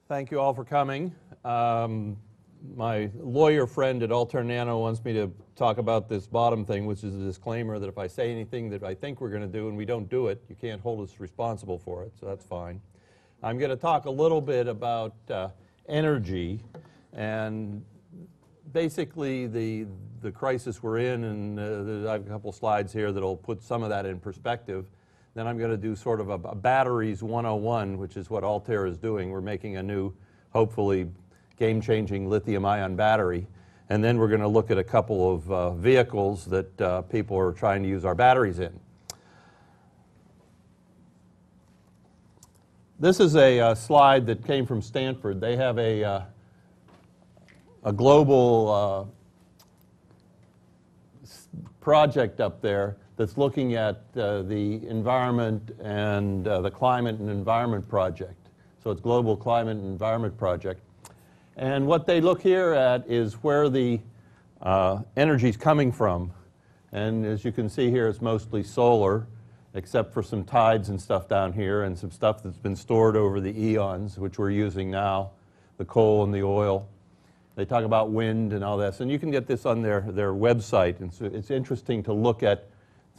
Thank you all for coming. My lawyer friend at Altairnano wants me to talk about this bottom thing, which is a disclaimer that if I say anything that I think we're going to do and we don't do it, you can't hold us responsible for it, so that's fine. I'm going to talk a little bit about energy and basically the crisis we're in, and I have a couple slides here that'll put some of that in perspective. Then I'm going to do sort of a batteries 101, which is what Altair is doing. We're making a new, hopefully, game-changing lithium-ion battery. And then we're going to look at a couple of vehicles that people are trying to use our batteries in. This is a slide that came from Stanford. They have a global project up there that's looking at the environment and the Climate and Environment Project. So it's Global Climate and Environment Project. And what they look here at is where the energy is coming from. And as you can see here, it's mostly solar, except for some tides and stuff down here and some stuff that's been stored over the eons, which we're using now, the coal and the oil. They talk about wind and all this. And you can get this on their website. And so it's interesting to look at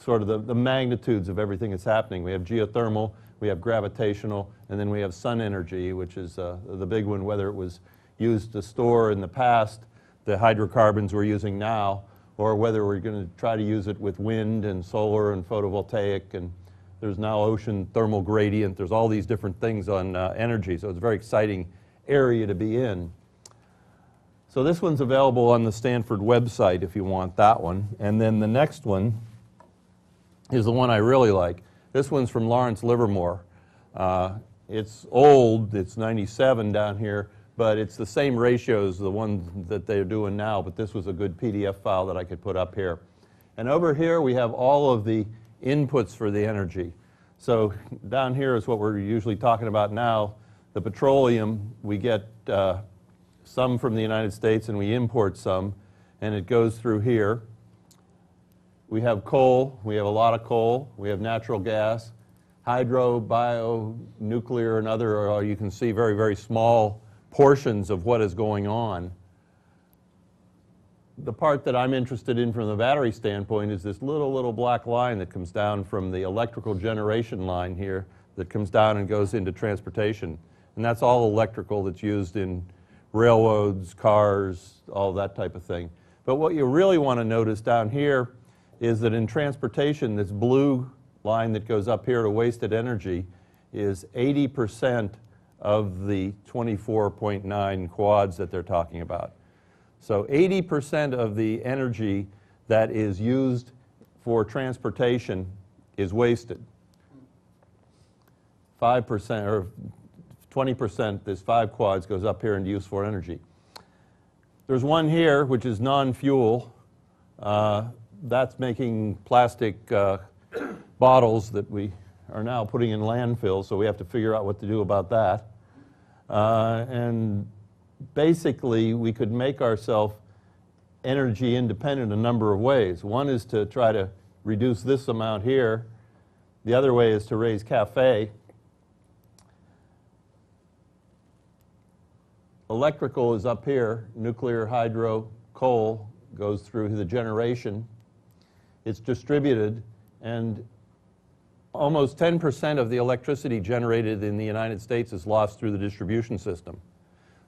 sort of the magnitudes of everything that's happening. We have geothermal, we have gravitational, and then we have sun energy, which is the big one, whether it was used to store in the past the hydrocarbons we're using now, or whether we're going to try to use it with wind and solar and photovoltaic, and there's now ocean thermal gradient. There's all these different things on energy, so it's a very exciting area to be in. So this one's available on the Stanford website if you want that one. And then the next one is the one I really like. This one's from Lawrence Livermore. It's old, it's 97 down here, but it's the same ratios, the one that they're doing now, but this was a good PDF file that I could put up here. And over here we have all of the inputs for the energy. So down here is what we're usually talking about now. The petroleum, we get some from the United States and we import some, and it goes through here. We have coal, we have a lot of coal, we have natural gas, hydro, bio, nuclear, and other, you can see very, very small portions of what is going on. The part that I'm interested in from the battery standpoint is this little black line that comes down from the electrical generation line here that comes down and goes into transportation. And that's all electrical that's used in railroads, cars, all that type of thing. But what you really want to notice down here is that in transportation, this blue line that goes up here to wasted energy is 80% of the 24.9 quads that they're talking about. So 80% of the energy that is used for transportation is wasted. 5% or 20%, this 5 quads goes up here into useful energy. There's one here which is non-fuel. That's making plastic bottles that we are now putting in landfill, so we have to figure out what to do about that. And basically, we could make ourselves energy independent a number of ways. One is to try to reduce this amount here. The other way is to raise CAFE. Electrical is up here. Nuclear, hydro, coal goes through the generation. It's distributed, and almost 10% of the electricity generated in the United States is lost through the distribution system.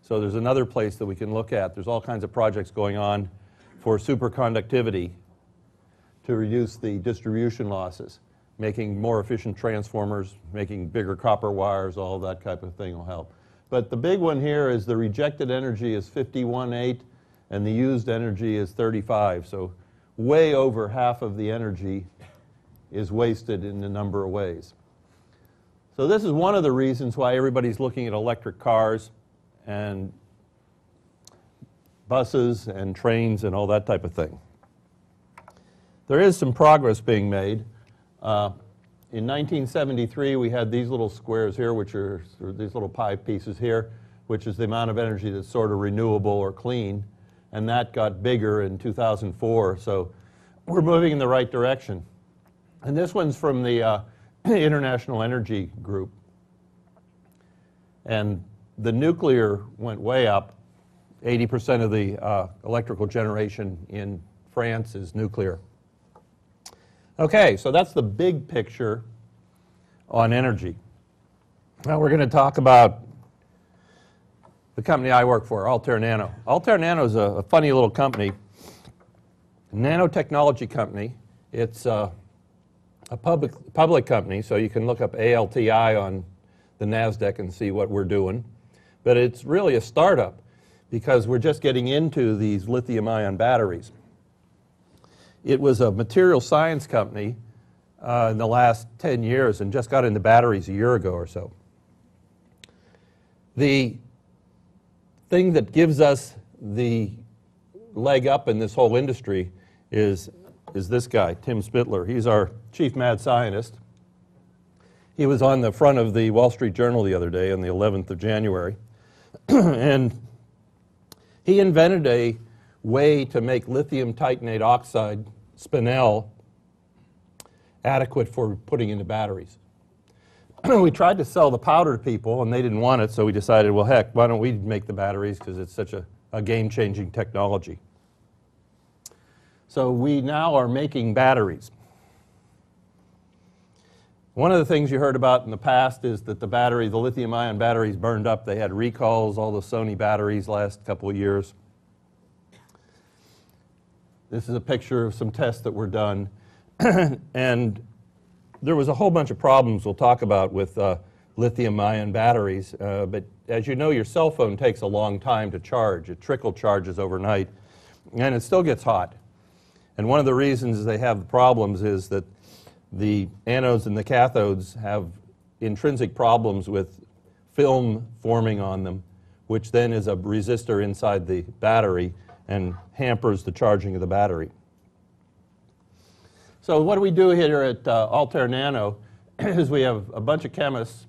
So there's another place that we can look at. There's all kinds of projects going on for superconductivity to reduce the distribution losses, making more efficient transformers, making bigger copper wires, all that type of thing will help. But the big one here is the rejected energy is 51.8 and the used energy is 35. So way over half of the energy is wasted in a number of ways. So this is one of the reasons why everybody's looking at electric cars and buses and trains and all that type of thing. There is some progress being made. In 1973, we had these little squares here, which are these little pie pieces here, which is the amount of energy that's sort of renewable or clean, and that got bigger in 2004, so we're moving in the right direction. And this one's from the International Energy Group. And the nuclear went way up. 80% of the electrical generation in France is nuclear. Okay, so that's the big picture on energy. Now we're going to talk about the company I work for, Altairnano. Altairnano is a funny little company, a nanotechnology company. It's a public company, so you can look up ALTI on the NASDAQ and see what we're doing. But it's really a startup because we're just getting into these lithium-ion batteries. It was a material science company in the last 10 years and just got into batteries a year ago or so. The thing that gives us the leg up in this whole industry is this guy, Tim Spittler. He's our chief mad scientist. He was on the front of the Wall Street Journal the other day on the 11th of January. And he invented a way to make lithium titanate oxide spinel adequate for putting into batteries. We tried to sell the powder to people and they didn't want it, so we decided, well, heck, why don't we make the batteries, because it's such a game-changing technology. So we now are making batteries. One of the things you heard about in the past is that the lithium-ion batteries burned up. They had recalls, all the Sony batteries last couple of years. This is a picture of some tests that were done. And there was a whole bunch of problems we'll talk about with lithium-ion batteries. But as you know, your cell phone takes a long time to charge. It trickle charges overnight, and it still gets hot. And one of the reasons they have the problems is that the anodes and the cathodes have intrinsic problems with film forming on them, which then is a resistor inside the battery and hampers the charging of the battery. So what do we do here at Altairnano is we have a bunch of chemists,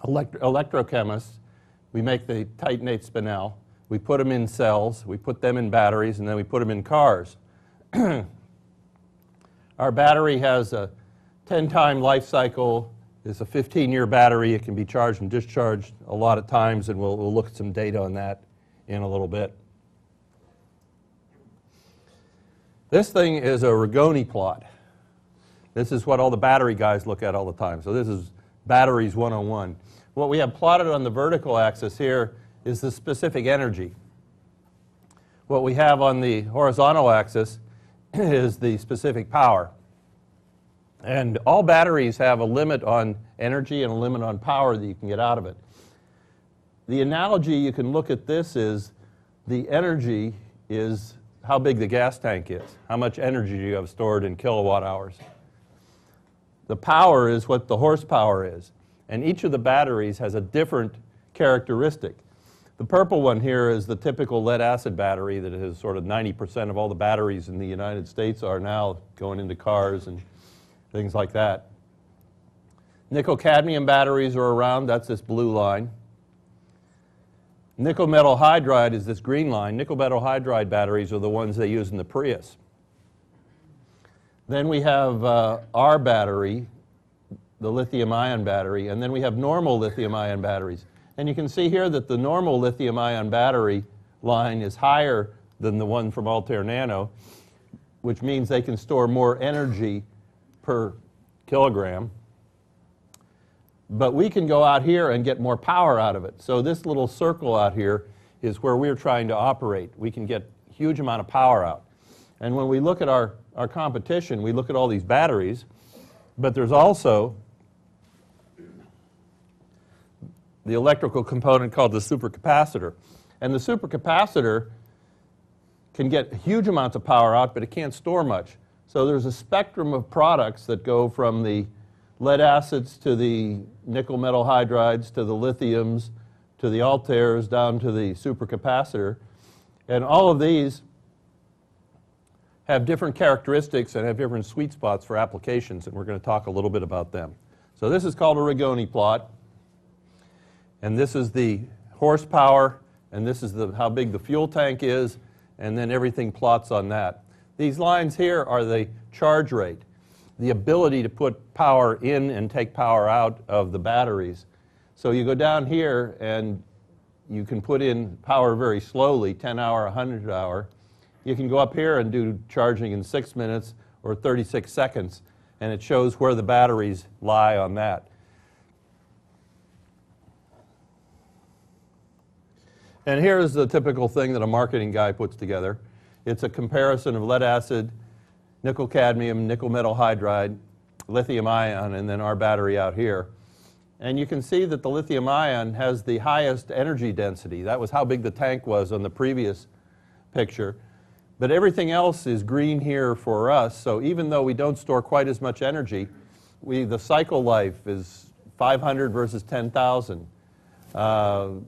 electrochemists. We make the titanate spinel. We put them in cells. We put them in batteries, and then we put them in cars. Our battery has a 10-time life cycle. It's a 15-year battery. It can be charged and discharged a lot of times, and we'll look at some data on that in a little bit. This thing is a Rigoni plot. This is what all the battery guys look at all the time. So this is batteries 101. What we have plotted on the vertical axis here is the specific energy. What we have on the horizontal axis is the specific power. And all batteries have a limit on energy and a limit on power that you can get out of it. The analogy you can look at this is the energy is how big the gas tank is, how much energy you have stored in kilowatt hours. The power is what the horsepower is, and each of the batteries has a different characteristic. The purple one here is the typical lead-acid battery that is sort of 90% of all the batteries in the United States are now going into cars and things like that. Nickel-cadmium batteries are around. That's this blue line. Nickel metal hydride is this green line. Nickel metal hydride batteries are the ones they use in the Prius. Then we have our battery, the lithium-ion battery, and then we have normal lithium-ion batteries. And you can see here that the normal lithium-ion battery line is higher than the one from Altairnano, which means they can store more energy per kilogram. But we can go out here and get more power out of it. So this little circle out here is where we're trying to operate. We can get a huge amount of power out. And when we look at our competition, we look at all these batteries, but there's also the electrical component called the supercapacitor. And the supercapacitor can get huge amounts of power out, but it can't store much. So there's a spectrum of products that go from the lead acids to the nickel metal hydrides to the lithiums to the Altairs down to the supercapacitor. And all of these have different characteristics and have different sweet spots for applications, and we're going to talk a little bit about them. So this is called a Rigoni plot. And this is the horsepower, and this is how big the fuel tank is, and then everything plots on that. These lines here are the charge rate, the ability to put power in and take power out of the batteries. So you go down here and you can put in power very slowly, 10 hour, 100 hour. You can go up here and do charging in 6 minutes or 36 seconds, and it shows where the batteries lie on that. And here's the typical thing that a marketing guy puts together. It's a comparison of lead acid, nickel cadmium, nickel metal hydride, lithium ion, and then our battery out here. And you can see that the lithium ion has the highest energy density. That was how big the tank was on the previous picture. But everything else is green here for us, so even though we don't store quite as much energy, the cycle life is 500 versus 10,000.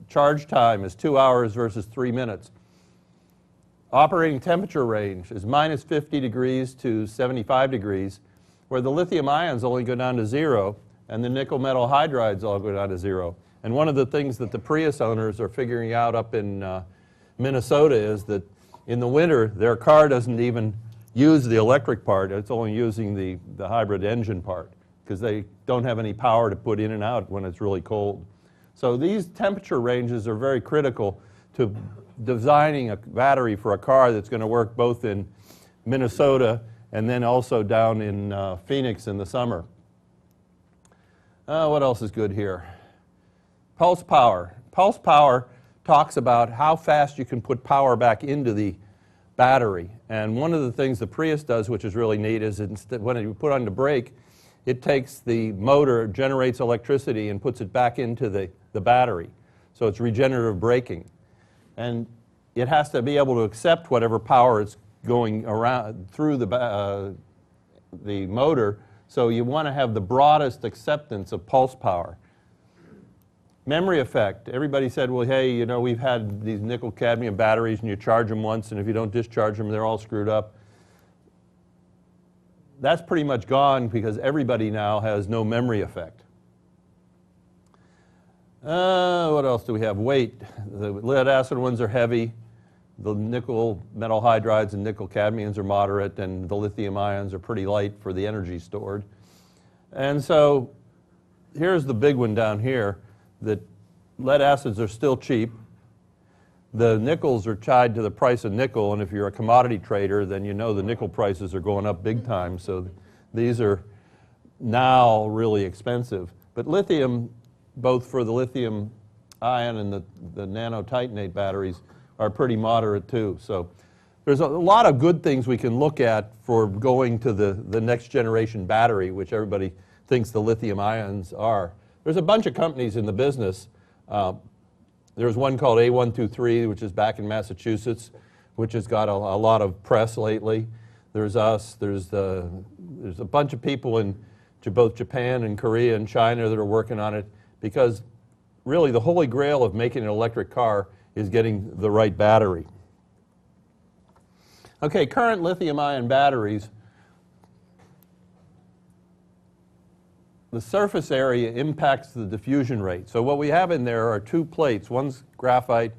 Charge time is 2 hours versus 3 minutes. Operating temperature range is minus 50 degrees to 75 degrees, where the lithium ions only go down to 0, and the nickel metal hydrides all go down to 0. And one of the things that the Prius owners are figuring out up in Minnesota is that in the winter, their car doesn't even use the electric part. It's only using the hybrid engine part, because they don't have any power to put in and out when it's really cold. So these temperature ranges are very critical to designing a battery for a car that's going to work both in Minnesota and then also down in Phoenix in the summer. What else is good here? Pulse power. Pulse power talks about how fast you can put power back into the battery. And one of the things the Prius does, which is really neat, is when you put on the brake, it takes the motor, generates electricity, and puts it back into the battery. So it's regenerative braking. And it has to be able to accept whatever power is going around through the motor. So you want to have the broadest acceptance of pulse power. Memory effect. Everybody said, well, hey, you know, we've had these nickel cadmium batteries and you charge them once, and if you don't discharge them, they're all screwed up. That's pretty much gone because everybody now has no memory effect. What else do we have? Weight. The lead acid ones are heavy. The nickel metal hydrides and nickel cadmiums are moderate, and the lithium ions are pretty light for the energy stored. And so here's the big one down here, that lead acids are still cheap. The nickels are tied to the price of nickel, and if you're a commodity trader, then you know the nickel prices are going up big time, so these are now really expensive. But lithium, both for the lithium ion and the nanotitanate batteries, are pretty moderate too. So there's a lot of good things we can look at for going to the next generation battery, which everybody thinks the lithium ions are. There's a bunch of companies in the business. There's one called A123, which is back in Massachusetts, which has got a lot of press lately. There's us. There's a bunch of people in both Japan and Korea and China that are working on it, because really the holy grail of making an electric car is getting the right battery. Okay, current lithium-ion batteries. The surface area impacts the diffusion rate. So what we have in there are two plates. One's graphite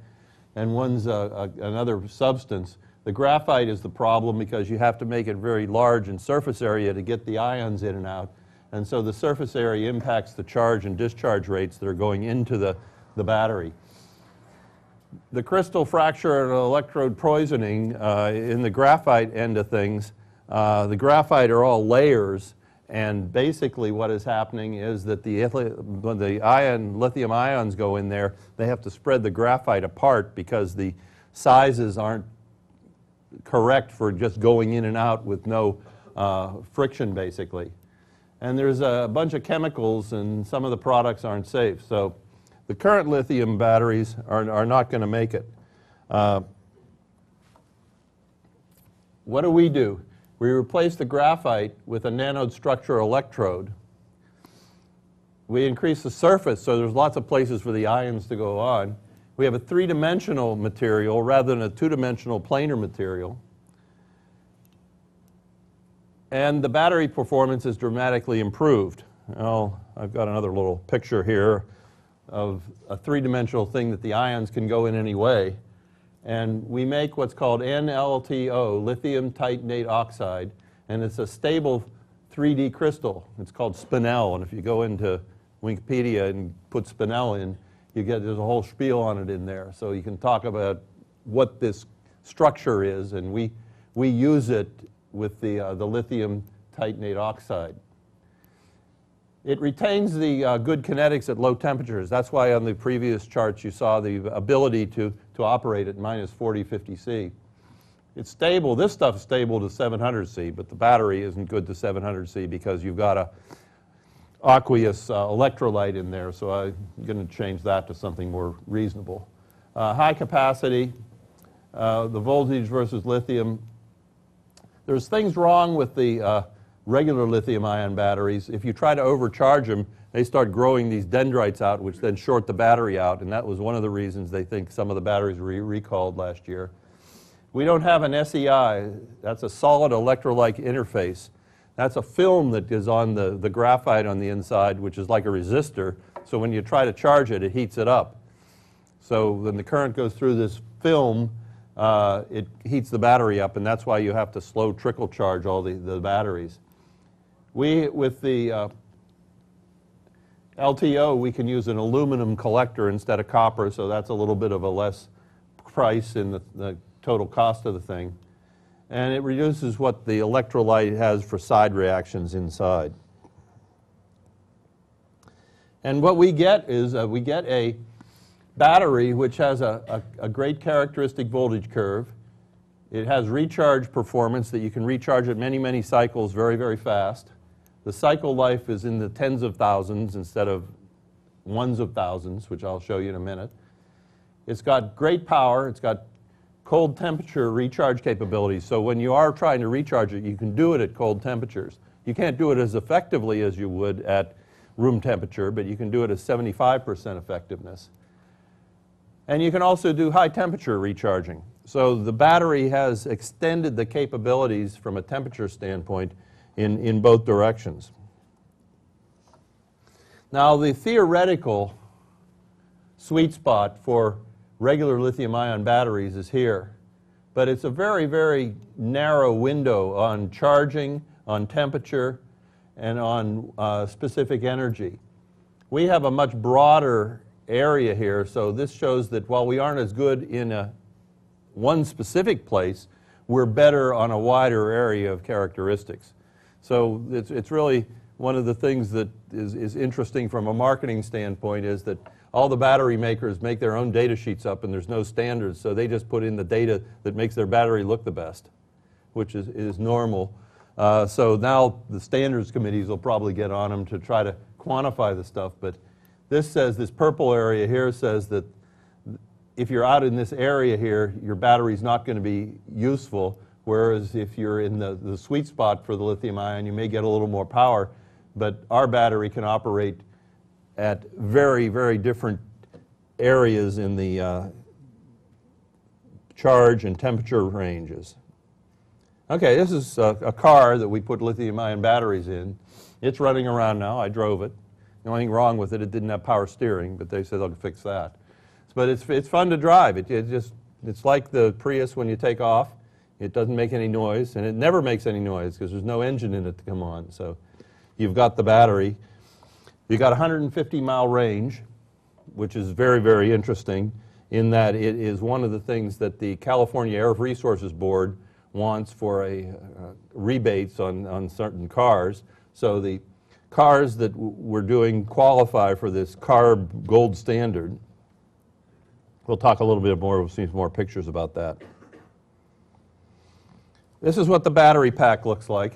and one's another substance. The graphite is the problem because you have to make it very large in surface area to get the ions in and out. And so the surface area impacts the charge and discharge rates that are going into the battery. The crystal fracture and electrode poisoning in the graphite end of things, the graphite are all layers. And basically what is happening is that when the lithium ions go in there, they have to spread the graphite apart because the sizes aren't correct for just going in and out with no friction, basically. And there's a bunch of chemicals, and some of the products aren't safe. So the current lithium batteries are not going to make it. What do? We replace the graphite with a nanode structure electrode. We increase the surface, so there's lots of places for the ions to go on. We have a three-dimensional material rather than a two-dimensional planar material. And the battery performance is dramatically improved. Well, I've got another little picture here of a three-dimensional thing that the ions can go in any way. And we make what's called NLTO, lithium titanate oxide, and it's a stable 3D crystal. It's called spinel, and if you go into Wikipedia and put spinel in, there's a whole spiel on it in there. So you can talk about what this structure is, and we use it with the lithium titanate oxide. It retains the good kinetics at low temperatures. That's why on the previous charts you saw the ability to operate at minus 40, 50 C. It's stable. This stuff is stable to 700 C, but the battery isn't good to 700 C because you've got a aqueous electrolyte in there, so I'm going to change that to something more reasonable. High capacity, the voltage versus lithium. There's things wrong with the regular lithium-ion batteries. If you try to overcharge them, they start growing these dendrites out, which then short the battery out, and that was one of the reasons they think some of the batteries were recalled last year. We don't have an SEI. That's a solid electrolyte interface. That's a film that is on the graphite on the inside, which is like a resistor. So when you try to charge it, it heats it up. So when the current goes through this film, it heats the battery up, and that's why you have to slow trickle charge all the batteries. With the LTO, we can use an aluminum collector instead of copper, so that's a little bit of a less price in the total cost of the thing. And it reduces what the electrolyte has for side reactions inside. And what we get is we get a battery which has a great characteristic voltage curve. It has recharge performance that you can recharge at many, many cycles very, very fast. The cycle life is in the tens of thousands instead of ones of thousands, which I'll show you in a minute. It's got great power. It's got cold temperature recharge capabilities. So when you are trying to recharge it, you can do it at cold temperatures. You can't do it as effectively as you would at room temperature, but you can do it at 75% effectiveness. And you can also do high temperature recharging. So the battery has extended the capabilities from a temperature standpoint in both directions. Now the theoretical sweet spot for regular lithium-ion batteries is here, but it's a very, very narrow window on charging, on temperature, and on specific energy. We have a much broader area here, so this shows that while we aren't as good in one specific place, we're better on a wider area of characteristics. So it's really one of the things that is interesting from a marketing standpoint is that all the battery makers make their own data sheets up and there's no standards, so they just put in the data that makes their battery look the best, which is normal. So now the standards committees will probably get on them to try to quantify the stuff, but this purple area here says that if you're out in this area here, your battery's not going to be useful, whereas if you're in the sweet spot for the lithium ion, you may get a little more power, but our battery can operate at very, very different areas in the charge and temperature ranges. Okay, this is a car that we put lithium-ion batteries in. It's running around now. I drove it. The only thing wrong with it, it didn't have power steering, but they said they'll fix that. But it's fun to drive. It's like the Prius when you take off. It doesn't make any noise, and it never makes any noise because there's no engine in it to come on. So you've got the battery. You've got 150-mile range, which is very, very interesting in that it is one of the things that the California Air Resources Board wants for rebates on certain cars. So the cars that we're doing qualify for this CARB gold standard. We'll talk a little bit more, we'll see some more pictures about that. This is what the battery pack looks like.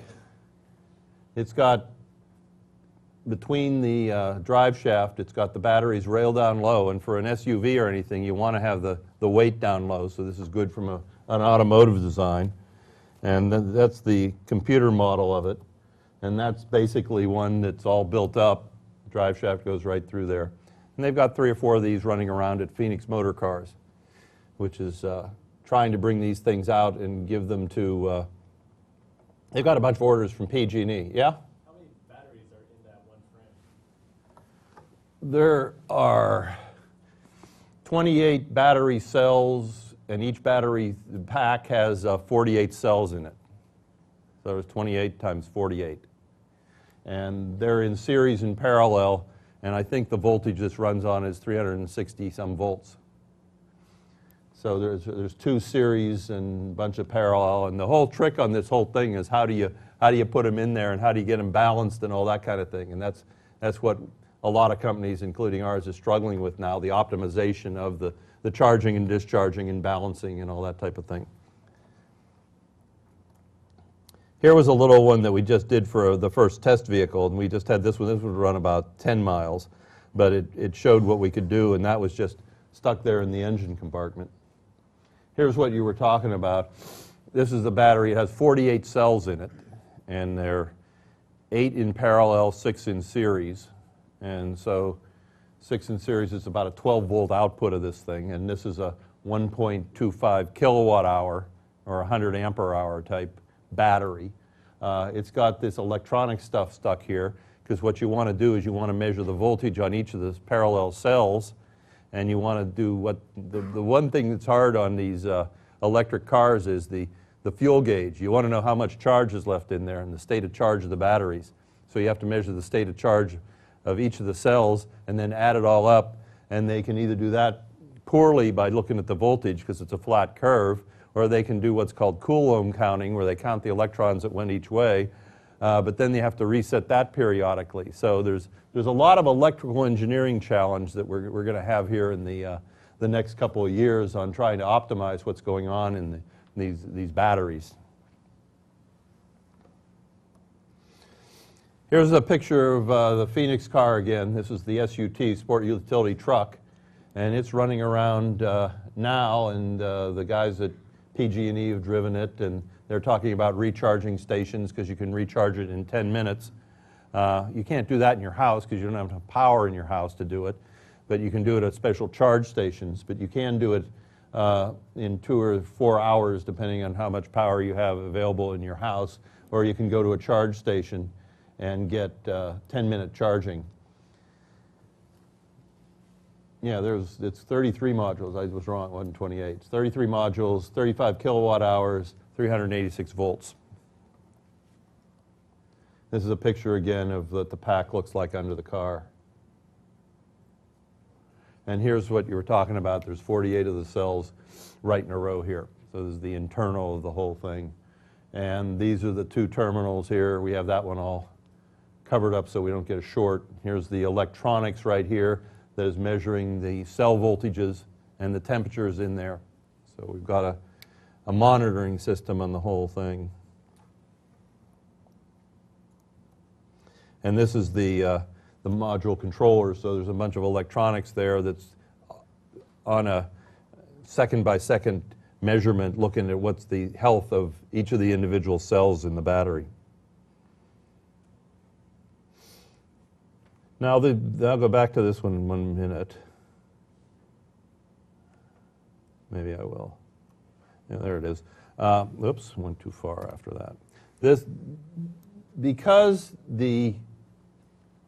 It's got, between the drive shaft, it's got the batteries railed down low, and for an SUV or anything, you want to have the weight down low, so this is good from an automotive design. And that's the computer model of it, and that's basically one that's all built up. The drive shaft goes right through there. And they've got 3 or 4 of these running around at Phoenix Motor Cars, which is trying to bring these things out and give them to, they've got a bunch of orders from PG&E. Yeah? How many batteries are in that one frame? There are 28 battery cells, and each battery pack has 48 cells in it. So there's 28 times 48. And they're in series and parallel, And I think the voltage this runs on is 360 some volts. So there's 2 series and a bunch of parallel, and the whole trick on this whole thing is how do you put them in there and how do you get them balanced and all that kind of thing. And that's what a lot of companies, including ours, is struggling with now, the optimization of the charging and discharging and balancing and all that type of thing. Here was a little one that we just did for the first test vehicle, and we just had this one. This would run about 10 miles, but it showed what we could do, and that was just stuck there in the engine compartment. Here's what you were talking about. This is the battery. It has 48 cells in it, and they're 8 in parallel, 6 in series. And so 6 in series is about a 12-volt output of this thing, and this is a 1.25 kilowatt hour or 100 ampere hour type battery. It's got this electronic stuff stuck here, because what you want to do is you want to measure the voltage on each of the parallel cells, and you want to do what the one thing that's hard on these electric cars is the fuel gauge. You want to know how much charge is left in there and the state of charge of the batteries. So you have to measure the state of charge of each of the cells and then add it all up, and they can either do that poorly by looking at the voltage because it's a flat curve, or they can do what's called Coulomb counting, where they count the electrons that went each way, but then you have to reset that periodically. So there's a lot of electrical engineering challenge that we're going to have here in the next couple of years on trying to optimize what's going on in these batteries. Here's a picture of the Phoenix car again. This is the SUT, Sport Utility Truck, and it's running around now, and the guys at PG&E have driven it, and they're talking about recharging stations because you can recharge it in 10 minutes. You can't do that in your house because you don't have enough power in your house to do it, but you can do it at special charge stations. But you can do it in 2 or 4 hours depending on how much power you have available in your house, or you can go to a charge station and get 10-minute charging. Yeah, it's 33 modules. I was wrong, it wasn't 28. It's 33 modules, 35 kilowatt hours, 386 volts. This is a picture again of what the pack looks like under the car. And here's what you were talking about. There's 48 of the cells right in a row here. So this is the internal of the whole thing. And these are the 2 terminals here. We have that one all covered up so we don't get a short. Here's the electronics right here that is measuring the cell voltages and the temperatures in there. So we've got a monitoring system on the whole thing. And this is the module controller, so there's a bunch of electronics there that's on a second-by-second measurement looking at what's the health of each of the individual cells in the battery. Now, I'll go back to this one in 1 minute. Maybe I will. Yeah, there it is. Oops, went too far after that. Because the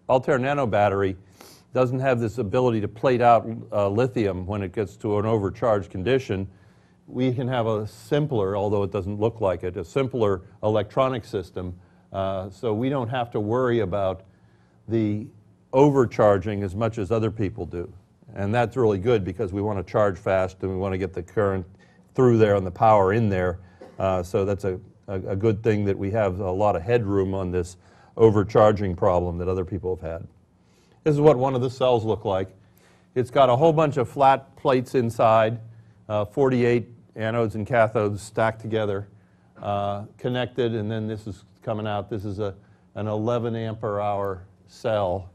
Altairnano battery doesn't have this ability to plate out lithium when it gets to an overcharged condition, we can have a simpler, although it doesn't look like it, a simpler electronic system. So we don't have to worry about the overcharging as much as other people do. And that's really good because we want to charge fast and we want to get the current through there and the power in there. So that's a good thing that we have a lot of headroom on this overcharging problem that other people have had. This is what one of the cells look like. It's got a whole bunch of flat plates inside, 48 anodes and cathodes stacked together, connected, and then this is coming out. This is an 11 ampere hour cell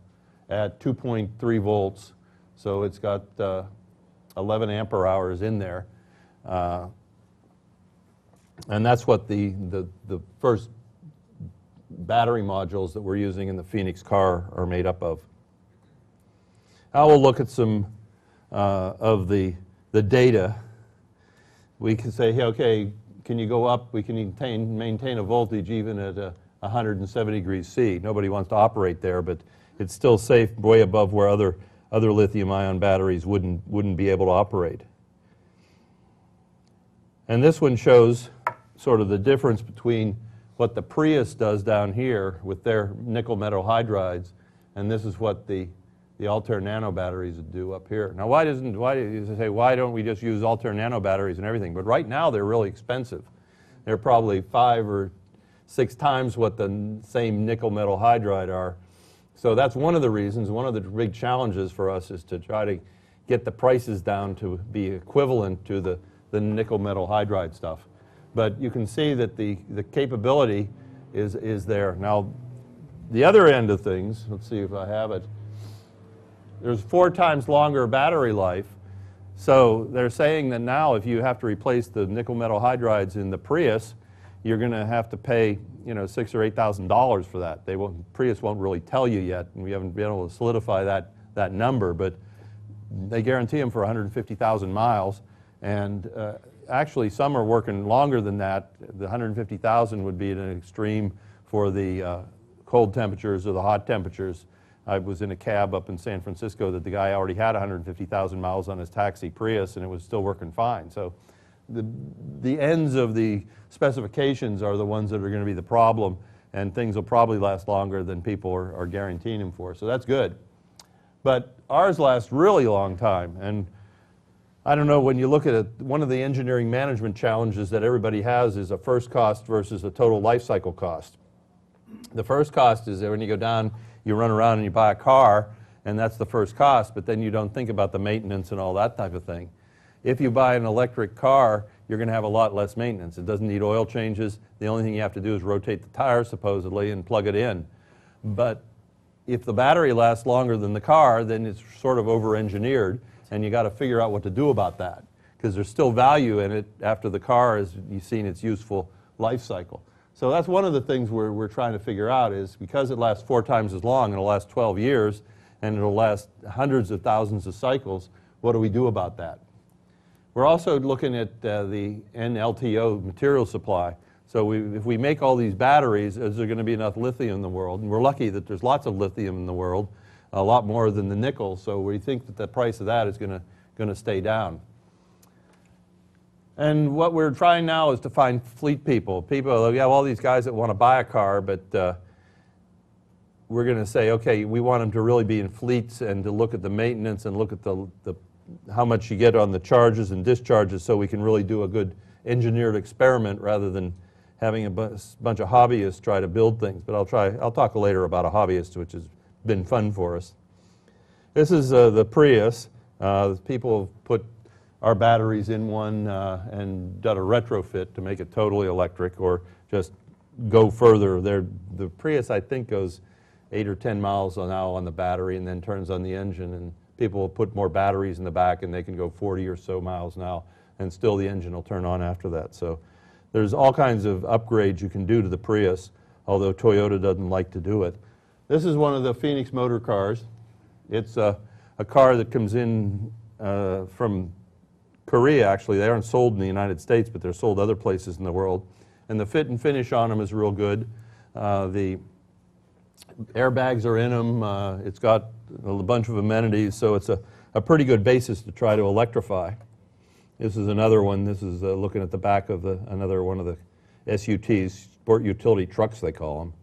at 2.3 volts. So it's got 11 ampere hours in there. And that's what the first battery modules that we're using in the Phoenix car are made up of. Now we'll look at some of the data. We can say, hey, okay, can you go up? We can maintain a voltage even at 170 degrees C. Nobody wants to operate there, but it's still safe way above where other lithium-ion batteries wouldn't be able to operate. And this one shows sort of the difference between what the Prius does down here with their nickel metal hydrides, and this is what the the Altairnano batteries do up here. Now why don't we just use Altairnano batteries and everything? But right now they're really expensive. They're probably 5 or 6 times what the same nickel metal hydride are. So that's one of the reasons, one of the big challenges for us is to try to get the prices down to be equivalent to the nickel metal hydride stuff. But you can see that the capability is there. Now, the other end of things, let's see if I have it, there's 4 times longer battery life. So they're saying that now if you have to replace the nickel metal hydrides in the Prius, you're going to have to pay, you know, $6,000 or $8,000 for that. Prius won't really tell you yet, and we haven't been able to solidify that number, but they guarantee them for 150,000 miles, and actually some are working longer than that. The 150,000 would be at an extreme for the cold temperatures or the hot temperatures. I was in a cab up in San Francisco that the guy already had 150,000 miles on his taxi Prius, and it was still working fine. So the ends of the specifications are the ones that are going to be the problem, and things will probably last longer than people are guaranteeing them for. So that's good. But ours lasts really long time, and I don't know, when you look at it, one of the engineering management challenges that everybody has is a first cost versus a total life cycle cost. The first cost is that when you go down, you run around and you buy a car, and that's the first cost, but then you don't think about the maintenance and all that type of thing. If you buy an electric car, you're going to have a lot less maintenance. It doesn't need oil changes. The only thing you have to do is rotate the tires, supposedly, and plug it in. But if the battery lasts longer than the car, then it's sort of over-engineered, and you got to figure out what to do about that, because there's still value in it after the car has seen its useful life cycle. So that's one of the things we're trying to figure out is because it lasts 4 times as long, it'll last 12 years, and it'll last hundreds of thousands of cycles, what do we do about that? We're also looking at the NLTO material supply. So if we make all these batteries, is there going to be enough lithium in the world? And we're lucky that there's lots of lithium in the world, a lot more than the nickel, so we think that the price of that is going to stay down. And what we're trying now is to find fleet people. We have all these guys that want to buy a car, but we're going to say, okay, we want them to really be in fleets and to look at the maintenance and look at how much you get on the charges and discharges, so we can really do a good engineered experiment rather than having a bunch of hobbyists try to build things. But I'll talk later about a hobbyist, which has been fun for us. This is the Prius. People have put our batteries in one and done a retrofit to make it totally electric or just go further. The Prius, I think, goes 8 or 10 miles now on the battery and then turns on the engine, and people will put more batteries in the back and they can go 40 or so miles now, and still the engine will turn on after that. So there's all kinds of upgrades you can do to the Prius, although Toyota doesn't like to do it. This is one of the Phoenix motor cars. It's a car that comes in from Korea, actually. They aren't sold in the United States, but they're sold other places in the world. And the fit and finish on them is real good. The airbags are in them. It's got a bunch of amenities, so it's a pretty good basis to try to electrify. This is another one. This is looking at the back of another one of the SUTs, sport utility trucks they call them.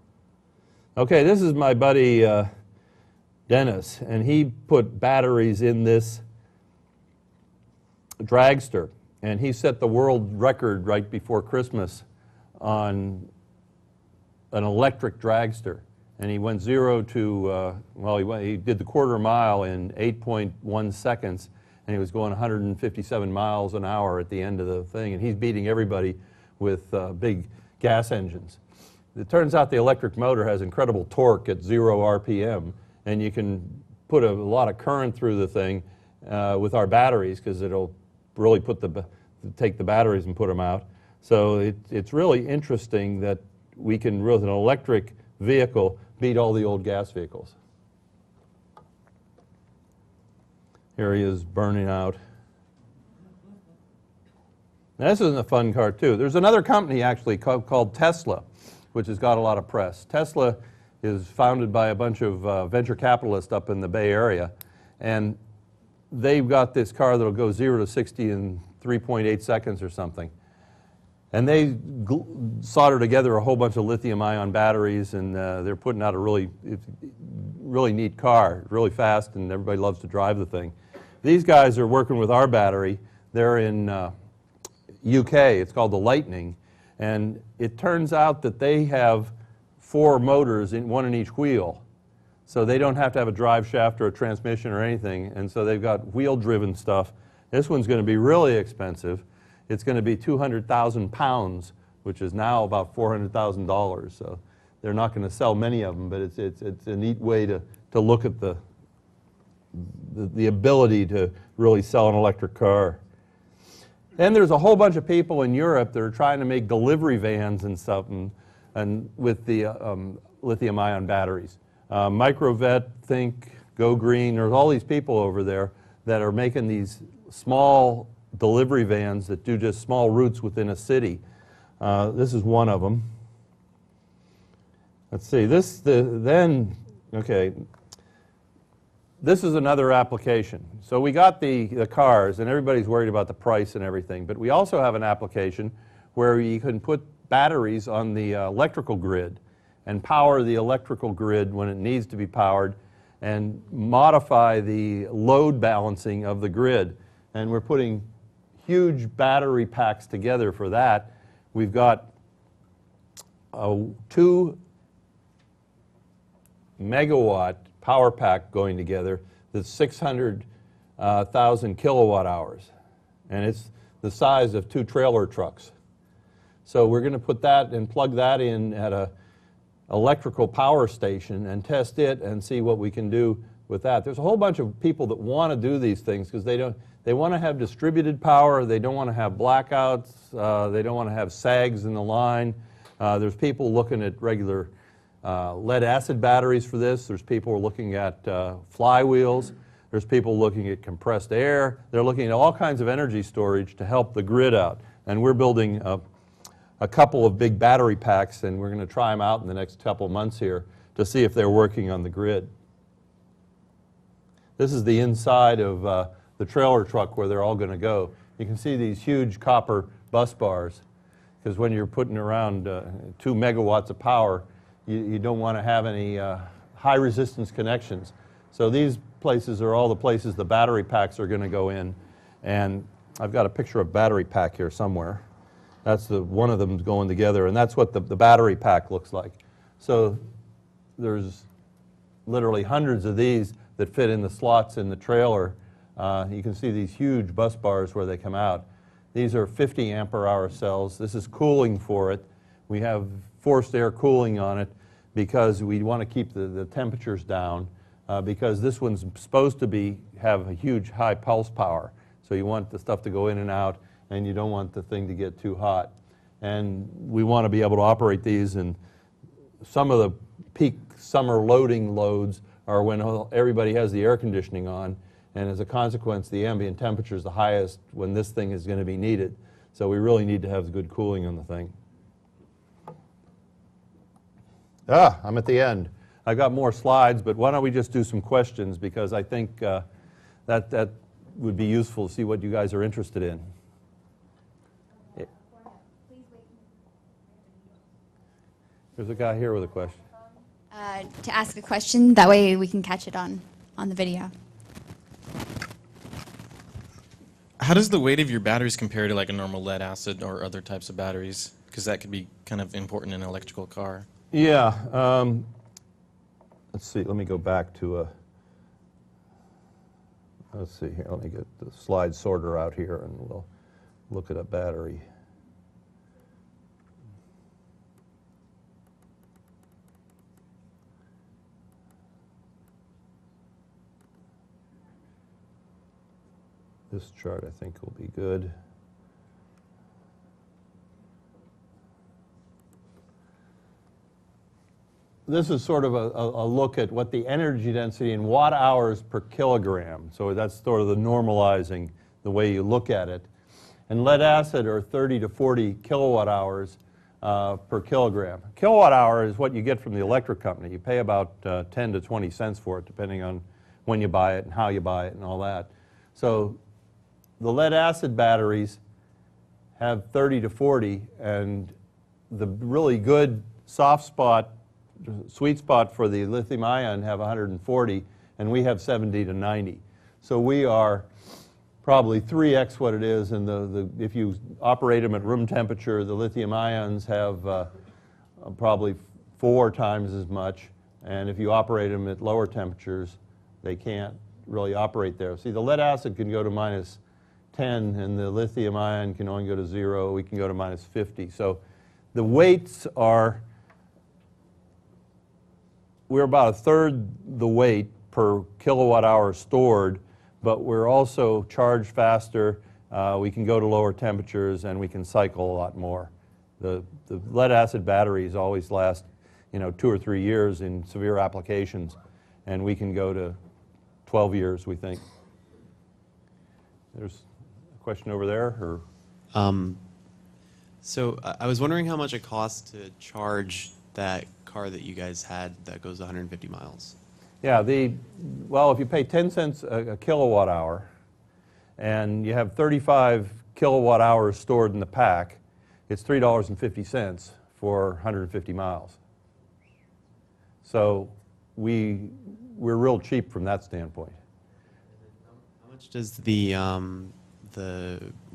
Okay, this is my buddy Dennis, and he put batteries in this dragster, and he set the world record right before Christmas on an electric dragster. And he went 0 to, he did the quarter mile in 8.1 seconds, and he was going 157 miles an hour at the end of the thing, and he's beating everybody with big gas engines. It turns out the electric motor has incredible torque at 0 RPM, and you can put a lot of current through the thing with our batteries, because it'll really take the batteries and put them out. So it's really interesting that we can, with an electric vehicle, beat all the old gas vehicles. Here he is burning out. Now, this is a fun car too. There's another company actually called Tesla, which has got a lot of press. Tesla is founded by a bunch of venture capitalists up in the Bay Area, and they've got this car that'll go 0 to 60 in 3.8 seconds or something. And they solder together a whole bunch of lithium-ion batteries, and they're putting out a really really neat car, really fast, and everybody loves to drive the thing. These guys are working with our battery. They're in UK. It's called the Lightning. And it turns out that they have 4 motors, one in each wheel. So they don't have to have a drive shaft or a transmission or anything. And so they've got wheel-driven stuff. This one's going to be really expensive. It's going to be 200,000 pounds, which is now about $400,000. So they're not going to sell many of them, but it's a neat way to look at the ability to really sell an electric car. And there's a whole bunch of people in Europe that are trying to make delivery vans and stuff and with the lithium-ion batteries. Microvet, Think, Go Green, there's all these people over there that are making these small delivery vans that do just small routes within a city. This is one of them. Let's see, okay. This is another application. So we got the cars, and everybody's worried about the price and everything, but we also have an application where you can put batteries on the electrical grid and power the electrical grid when it needs to be powered and modify the load balancing of the grid. And we're putting huge battery packs together for that. We've got a 2 megawatt power pack going together that's 600,000 kilowatt hours, and it's the size of 2 trailer trucks. So we're going to put that and plug that in at a electrical power station and test it and see what we can do with that. There's a whole bunch of people that want to do these things because they want to have distributed power, they don't want to have blackouts, they don't want to have sags in the line. There's people looking at regular lead acid batteries for this. There's people looking at flywheels. There's people looking at compressed air. They're looking at all kinds of energy storage to help the grid out. And we're building a couple of big battery packs, and we're going to try them out in the next couple of months here to see if they're working on the grid. This is the inside of the trailer truck where they're all going to go. You can see these huge copper bus bars, because when you're putting around 2 megawatts of power, you don't want to have any high resistance connections. So these places are all the places the battery packs are going to go in. And I've got a picture of battery pack here somewhere. That's one of them going together, and that's what the battery pack looks like. So there's literally hundreds of these that fit in the slots in the trailer. You can see these huge bus bars where they come out. These are 50 ampere hour cells. This is cooling for it. We have forced air cooling on it because we want to keep the temperatures down because this one's supposed to have a huge high pulse power. So you want the stuff to go in and out, and you don't want the thing to get too hot. And we want to be able to operate these, and some of the peak summer loading loads are when everybody has the air conditioning on, and as a consequence, the ambient temperature is the highest when this thing is going to be needed. So we really need to have good cooling on the thing. I'm at the end. I've got more slides, but why don't we just do some questions, because I think that would be useful to see what you guys are interested in. There's a guy here with a question. To ask a question, that way we can catch it on the video. How does the weight of your batteries compare to like a normal lead acid or other types of batteries? Because that could be kind of important in an electrical car. Yeah. Let's see. Let me go back to let's see here. Let me get the slide sorter out here, and we'll look at a battery. This chart, I think, will be good. This is sort of a look at what the energy density in watt hours per kilogram. So that's sort of the normalizing, the way you look at it. And lead acid are 30 to 40 kilowatt hours per kilogram. Kilowatt hour is what you get from the electric company. You pay about 10 to 20 cents for it, depending on when you buy it and how you buy it and all that. So the lead acid batteries have 30 to 40, and the really good soft spot sweet spot for the lithium ion have 140, and we have 70 to 90. So we are probably 3x what it is, and if you operate them at room temperature, the lithium ions have probably 4 times as much, and if you operate them at lower temperatures, they can't really operate there. See, the lead acid can go to minus 10, and the lithium ion can only go to 0. We can go to minus 50. So the weights are, we're about 1/3 the weight per kilowatt hour stored, but we're also charged faster, we can go to lower temperatures, and we can cycle a lot more. The lead acid batteries always last 2 or 3 years in severe applications, and we can go to 12 years, we think. There's a question over there, or? So I was wondering how much it costs to charge that car that you guys had that goes 150 miles. Yeah, well, if you pay 10 cents a kilowatt hour and you have 35 kilowatt hours stored in the pack, it's $3.50 for 150 miles. So we're real cheap from that standpoint. How much does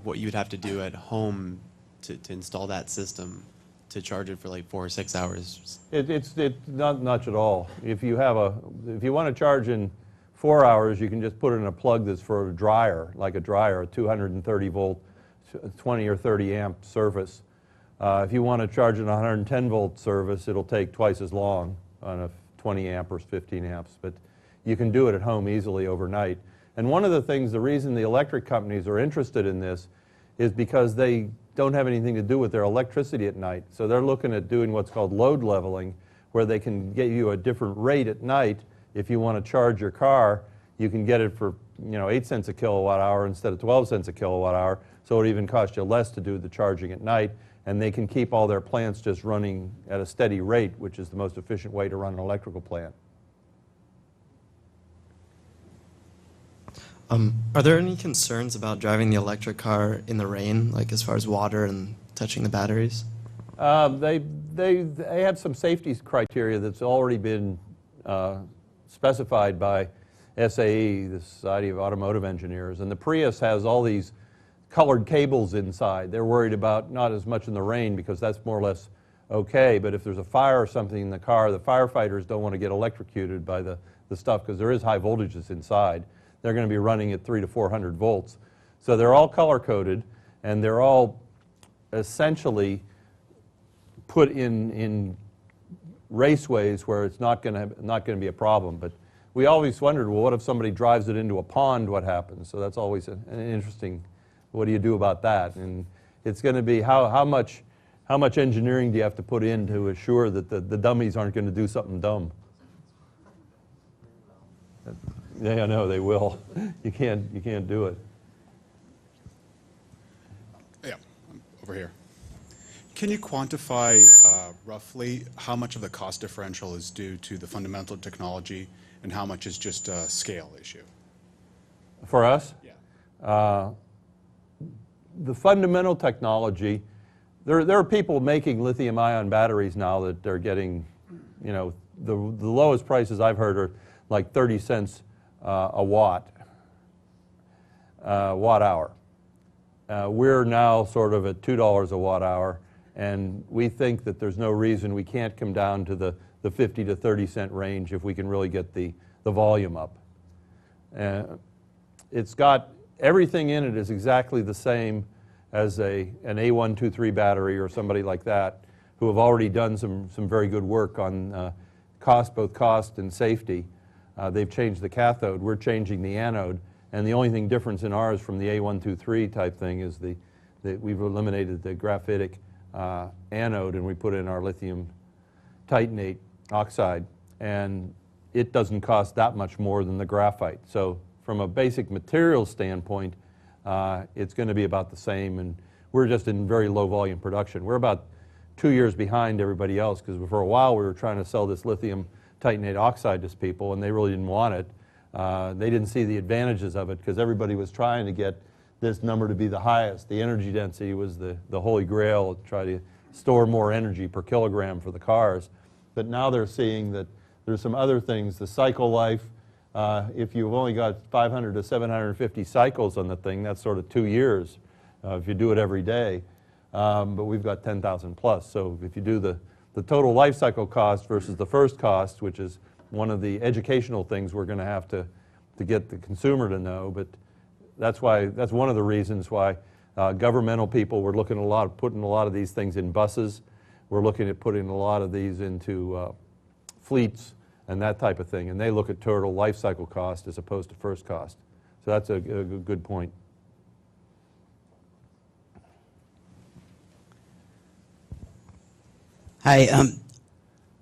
what you would have to do at home to install that system to charge it for like 4 or 6 hours? It's not much at all. If you want to charge in 4 hours, you can just put it in a plug that's for a dryer, like a dryer, a 230 volt, 20 or 30 amp service. If you want to charge in a 110 volt service, it'll take twice as long on a 20 amp or 15 amps, but you can do it at home easily overnight. And one of the things, the reason the electric companies are interested in this is because they don't have anything to do with their electricity at night. So they're looking at doing what's called load leveling, where they can get you a different rate at night. If you want to charge your car, you can get it for 8 cents a kilowatt hour instead of 12 cents a kilowatt hour. So it even costs you less to do the charging at night. And they can keep all their plants just running at a steady rate, which is the most efficient way to run an electrical plant. Are there any concerns about driving the electric car in the rain, like as far as water and touching the batteries? They have some safety criteria that's already been specified by SAE, the Society of Automotive Engineers, and the Prius has all these colored cables inside. They're worried about not as much in the rain because that's more or less okay, but if there's a fire or something in the car, the firefighters don't want to get electrocuted by the stuff because there is high voltages inside. They're going to be running at 300 to 400 volts. So they're all color-coded, and they're all essentially put in raceways where it's not going to be a problem. But we always wondered, well, what if somebody drives it into a pond, what happens? So that's always an interesting, what do you do about that? And it's going to be how much engineering do you have to put in to assure that the dummies aren't going to do something dumb? Yeah, no, they will. You can't do it. Yeah, over here. Can you quantify roughly how much of the cost differential is due to the fundamental technology and how much is just a scale issue? For us? Yeah. The fundamental technology, there are people making lithium-ion batteries now that they're getting, the lowest prices I've heard are like 30 cents a watt hour. We're now sort of at $2 a watt hour, and we think that there's no reason we can't come down to the 50 to 30 cent range if we can really get the volume up. It's got everything in it is exactly the same as an A123 battery or somebody like that who have already done some very good work on both cost and safety. They've changed the cathode, we're changing the anode, and the only thing difference in ours from the A123 type thing is that we've eliminated the graphitic anode and we put in our lithium titanate oxide, and it doesn't cost that much more than the graphite. So from a basic material standpoint, it's going to be about the same, and we're just in very low volume production. We're about 2 years behind everybody else because for a while we were trying to sell this lithium titanate oxide to people and they really didn't want it. They didn't see the advantages of it because everybody was trying to get this number to be the highest. The energy density was the holy grail, to try to store more energy per kilogram for the cars. But now they're seeing that there's some other things, the cycle life. If you've only got 500 to 750 cycles on the thing, that's sort of 2 years if you do it every day. But we've got 10,000 plus. So if you do the total life cycle cost versus the first cost, which is one of the educational things we're going to have to get the consumer to know. But that's one of the reasons why governmental people were looking at putting a lot of these things in buses. We're looking at putting a lot of these into fleets and that type of thing. And they look at total life cycle cost as opposed to first cost. So that's a good point. Hi,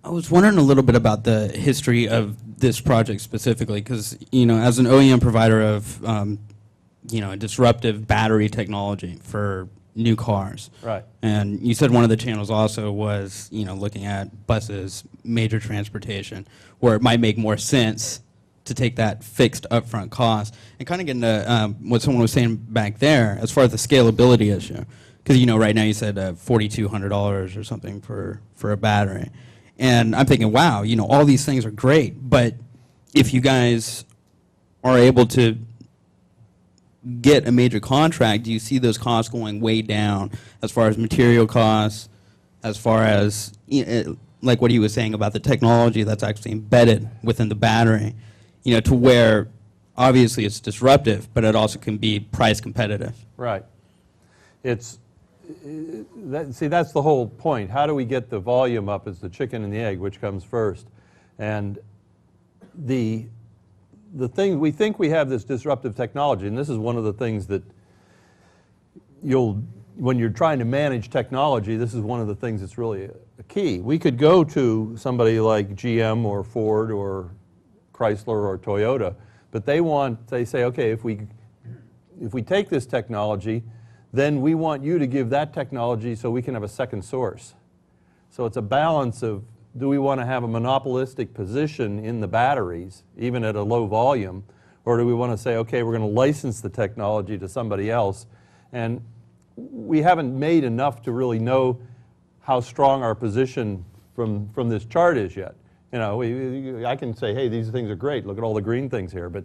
I was wondering a little bit about the history of this project specifically, because as an OEM provider of a disruptive battery technology for new cars, Right. and you said one of the channels also was looking at buses, major transportation, where it might make more sense to take that fixed upfront cost, and kind of get into what someone was saying back there as far as the scalability issue. Because right now you said $4,200 or something for a battery, and I'm thinking, wow, all these things are great, but if you guys are able to get a major contract, do you see those costs going way down as far as material costs, as far as like what he was saying about the technology that's actually embedded within the battery, to where obviously it's disruptive, but it also can be price competitive. Right. See, that's the whole point. How do we get the volume up as the chicken and the egg, which comes first? And the thing, we think we have this disruptive technology, and this is one of the things that when you're trying to manage technology, this is one of the things that's really a key. We could go to somebody like GM or Ford or Chrysler or Toyota, but they say, okay, if we take this technology, then we want you to give that technology so we can have a second source. So it's a balance of, do we want to have a monopolistic position in the batteries, even at a low volume, or do we want to say, okay, we're going to license the technology to somebody else? And we haven't made enough to really know how strong our position from this chart is yet. I can say, hey, these things are great, look at all the green things here, but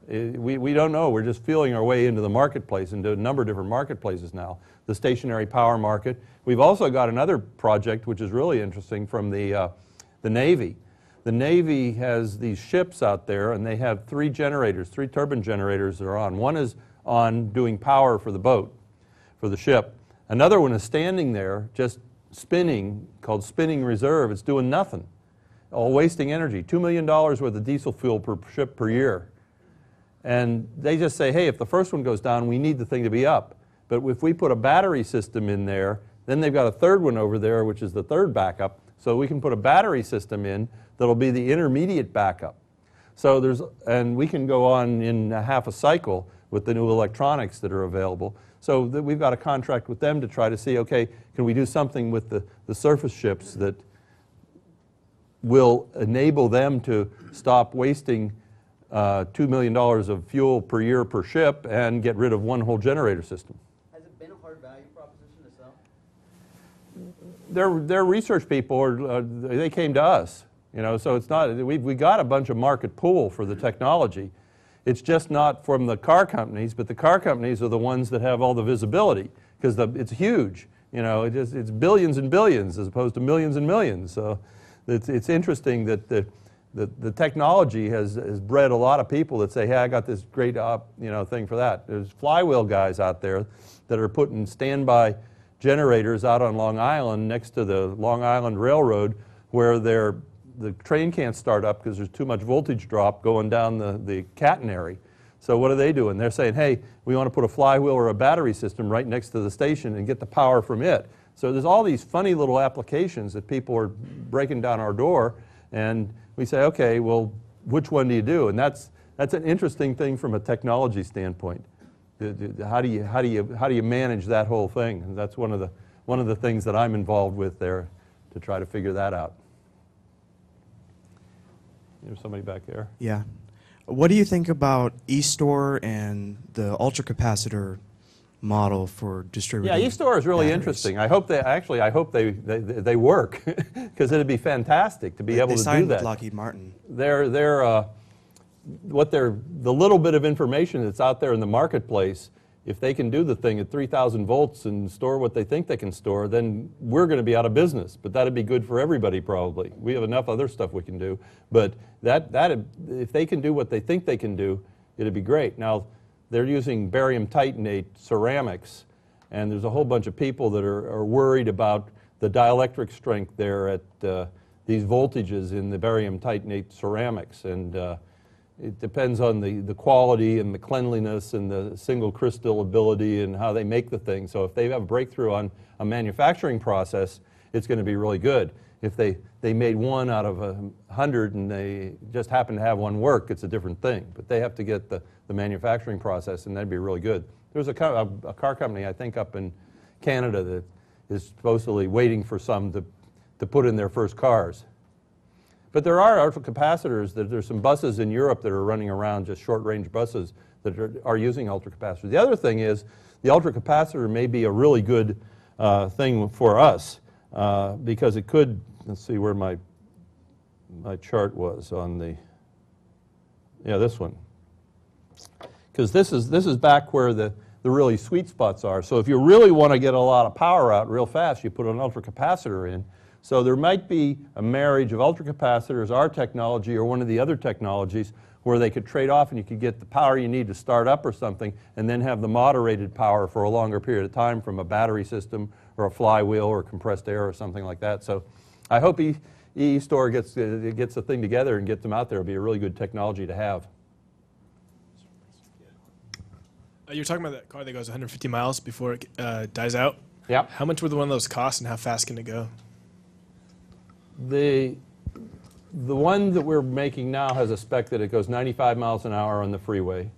we don't know. We're just feeling our way into the marketplace, into a number of different marketplaces now. The stationary power market. We've also got another project which is really interesting from the Navy. The Navy has these ships out there, and they have 3 turbine generators that are on. One is on doing power for the boat, for the ship. Another one is standing there just spinning, called spinning reserve. It's doing nothing, all wasting energy. $2 million worth of diesel fuel per ship per year. And they just say, hey, if the first one goes down, we need the thing to be up. But if we put a battery system in there, then they've got a third one over there, which is the third backup. So we can put a battery system in that'll be the intermediate backup. So and we can go on in a half a cycle with the new electronics that are available. So we've got a contract with them to try to see, okay, can we do something with the surface ships that will enable them to stop wasting $2 million of fuel per year per ship and get rid of one whole generator system. Has it been a hard value proposition to sell? Their research people, they came to us. So it's not, we got a bunch of market pull for the technology. It's just not from the car companies, but the car companies are the ones that have all the visibility, because it's huge. It's billions and billions as opposed to millions and millions. So it's interesting that the technology has bred a lot of people that say, hey, I got this great thing for that. There's flywheel guys out there that are putting standby generators out on Long Island next to the Long Island Railroad, where the train can't start up because there's too much voltage drop going down the catenary. So what are they doing? They're saying, hey, we want to put a flywheel or a battery system right next to the station and get the power from it. So there's all these funny little applications that people are breaking down our door, and we say, okay, well, which one do you do? And that's an interesting thing from a technology standpoint. How do you manage that whole thing? And that's one of the things that I'm involved with there to try to figure that out. There's somebody back there. Yeah. What do you think about eStore and the ultracapacitor model for distributing. Yeah, eStore is really batteries. interesting. I hope they work because it'd be fantastic to be able They to do signed with that. Lockheed Martin. The little bit of information that's out there in the marketplace, if they can do the thing at 3,000 volts and store what they think they can store, then we're going to be out of business. But that'd be good for everybody probably. We have enough other stuff we can do. But if they can do what they think they can do, it'd be great. Now, they're using barium titanate ceramics, and there's a whole bunch of people that are worried about the dielectric strength there at these voltages in the barium titanate ceramics. And it depends on the quality and the cleanliness and the single crystal ability and how they make the thing. So if they have a breakthrough on a manufacturing process, it's going to be really good. If they made one out of 100 and they just happen to have one work, it's a different thing. But they have to get the manufacturing process, and that'd be really good. There's a car company, I think, up in Canada that is supposedly waiting for some to put in their first cars. But there are ultracapacitors. There's some buses in Europe that are running around, just short-range buses that are using ultracapacitors. The other thing is the ultracapacitor may be a really good thing for us because it could, let's see where my chart was on this one. Because this is back where the really sweet spots are. So if you really want to get a lot of power out real fast, you put an ultracapacitor in. So there might be a marriage of ultracapacitors, our technology, or one of the other technologies where they could trade off and you could get the power you need to start up or something and then have the moderated power for a longer period of time from a battery system or a flywheel or compressed air or something like that. So I hope eStore gets the thing together and gets them out there. It'll be a really good technology to have. You're talking about that car that goes 150 miles before it dies out. Yeah. How much would one of those cost, and how fast can it go? The one that we're making now has a spec that it goes 95 miles an hour on the freeway.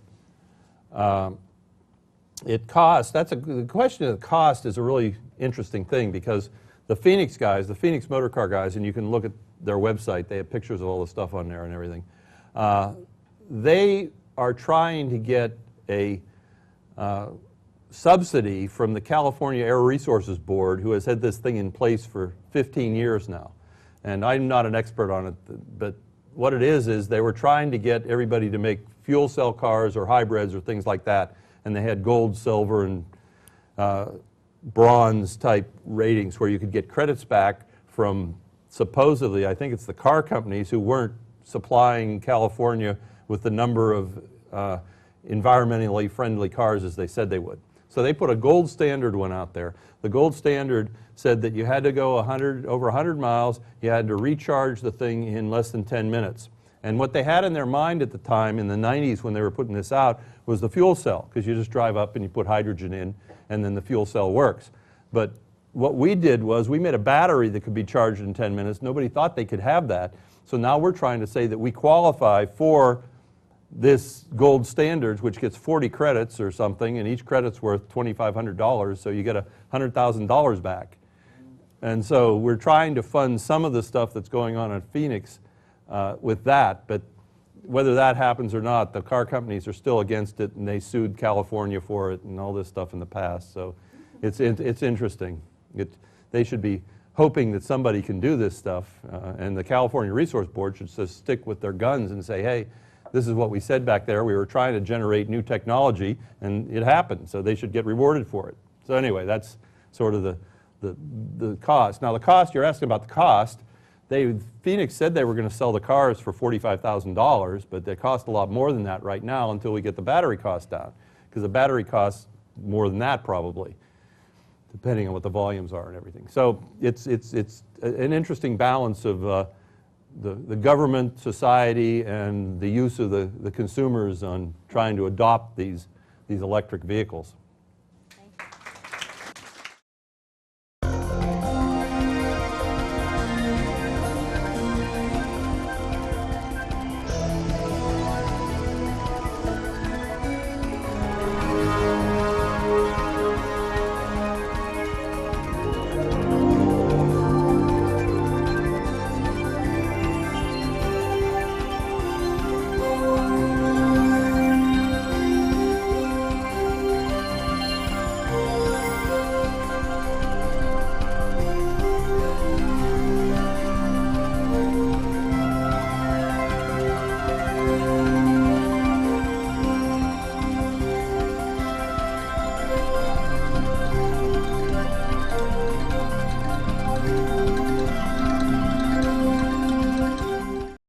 It costs, the question of the cost is a really interesting thing because the Phoenix guys, the Phoenix motor car guys, and you can look at their website, they have pictures of all the stuff on there and everything. They are trying to get a subsidy from the California Air Resources Board, who has had this thing in place for 15 years now. And I'm not an expert on it, but what it is they were trying to get everybody to make fuel cell cars or hybrids or things like that. And they had gold, silver, and bronze type ratings where you could get credits back from supposedly, I think it's the car companies who weren't supplying California with the number of environmentally friendly cars as they said they would. So they put a gold standard one out there. The gold standard said that you had to go over 100 miles, you had to recharge the thing in less than 10 minutes. And what they had in their mind at the time, in the 90s when they were putting this out, was the fuel cell, because you just drive up and you put hydrogen in, and then the fuel cell works. But what we did was we made a battery that could be charged in 10 minutes. Nobody thought they could have that. So now we're trying to say that we qualify for this gold standards, which gets 40 credits or something, and each credit's worth $2,500, so you get $100,000 back. And so we're trying to fund some of the stuff that's going on at Phoenix with that, but whether that happens or not, the car companies are still against it, and they sued California for it and all this stuff in the past. So it's interesting. They should be hoping that somebody can do this stuff, and the California Resource Board should just stick with their guns and say, hey, this is what we said back there. We were trying to generate new technology, and it happened, so they should get rewarded for it. So anyway, that's sort of the cost. Now the cost, you're asking about the cost. Phoenix said they were going to sell the cars for $45,000, but they cost a lot more than that right now until we get the battery cost down, because the battery costs more than that probably, depending on what the volumes are and everything. So it's an interesting balance of the government, society, and the use of the consumers on trying to adopt these electric vehicles.